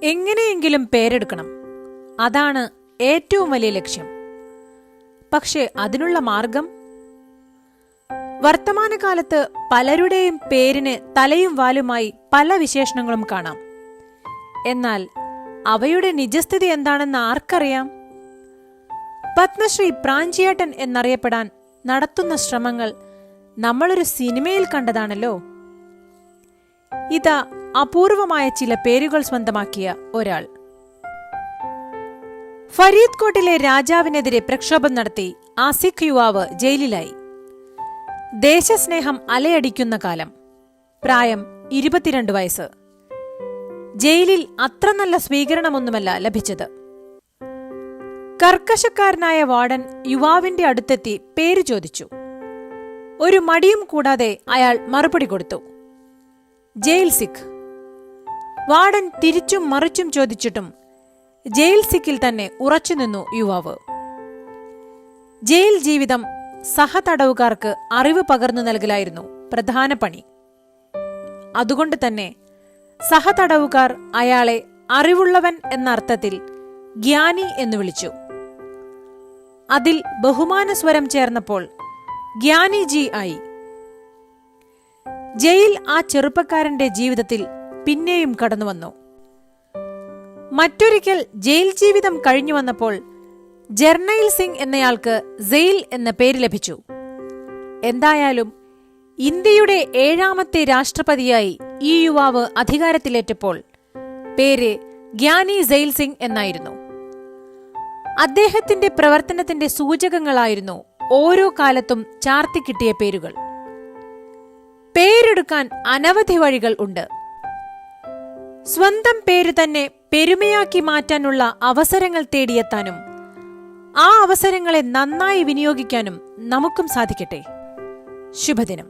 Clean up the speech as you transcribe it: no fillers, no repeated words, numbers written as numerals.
എങ്ങനെയെങ്കിലും പേരെടുക്കണം, അതാണ് ഏറ്റവും വലിയ ലക്ഷ്യം. പക്ഷേ അതിനുള്ള മാർഗം? വർത്തമാനകാലത്ത് പലരുടെയും പേരിന് തലയും വാലുമായി പല വിശേഷണങ്ങളും കാണാം. എന്നാൽ അവയുടെ നിജസ്ഥിതി എന്താണെന്ന് ആർക്കറിയാം? പത്മശ്രീ പ്രാഞ്ചിയേട്ടൻ എന്നറിയപ്പെടാൻ നടത്തുന്ന ശ്രമങ്ങൾ നമ്മളൊരു സിനിമയിൽ കണ്ടതാണല്ലോ. ഇതാ അപൂർവമായ ചില പേരുകൾ സ്വന്തമാക്കിയ ഒരാൾ. ഫരീദ് കോട്ടിലെ രാജാവിനെതിരെ പ്രക്ഷോഭം നടത്തി ആ സിഖ് യുവാവ് ജയിലിലായി. ദേശസ്നേഹം അലയടിക്കുന്ന കാലം. പ്രായം 22 വയസ്സ്. ജയിലിൽ അത്ര നല്ല സ്വീകരണമൊന്നുമല്ല ലഭിച്ചത്. കർക്കശക്കാരനായ വാർഡൻ യുവാവിന്റെ അടുത്തെത്തി പേര് ചോദിച്ചു. ഒരു മടിയും കൂടാതെ അയാൾ മറുപടി കൊടുത്തു, ജയിൽ സിഖ്. വാർഡൻ തിരിച്ചും മറിച്ചും ചോദിച്ചിട്ടും ജയിൽ സിഖിൽ തന്നെ ഉറച്ചുനിന്നു യുവാവ്. ജയിൽ ജീവിതം സഹതടവുകാർക്ക് അറിവ് പകർന്നു നൽകലായിരുന്നു പ്രധാന പണി. അതുകൊണ്ട് തന്നെ സഹതടവുകാർ അയാളെ അറിവുള്ളവൻ എന്ന അർത്ഥത്തിൽ ജ്ഞാനി എന്ന് വിളിച്ചു. അതിൽ ബഹുമാന സ്വരം ചേർന്നപ്പോൾ ജ്ഞാനിജി ആയി. ജയിൽ ആ ചെറുപ്പക്കാരന്റെ ജീവിതത്തിൽ പിന്നെയും കടന്നുവന്നു. മറ്റൊരിക്കൽ ജയിൽ ജീവിതം കഴിഞ്ഞു വന്നപ്പോൾ ജർണൈൽ സിംഗ് എന്നയാൾക്ക് സെയിൽ എന്ന പേര് ലഭിച്ചു. എന്തായാലും ഇന്ത്യയുടെ 7ാമത്തെ രാഷ്ട്രപതിയായി ഈ യുവാവ് അധികാരത്തിലേറ്റപ്പോൾ പേര് ഗ്യാനി സെയിൽ സിംഗ് എന്നായിരുന്നു. അദ്ദേഹത്തിന്റെ പ്രവർത്തനത്തിന്റെ സൂചകങ്ങളായിരുന്നു ഓരോ കാലത്തും ചാർത്തിക്കിട്ടിയ പേരുകൾ. പേരെടുക്കാൻ അനവധി വഴികൾ ഉണ്ട്. സ്വന്തം പേര് തന്നെ പെരുമയാക്കി മാറ്റാനുള്ള അവസരങ്ങൾ തേടിയെത്താനും ആ അവസരങ്ങളെ നന്നായി വിനിയോഗിക്കാനും നമുക്കും സാധിക്കട്ടെ. ശുഭദിനം.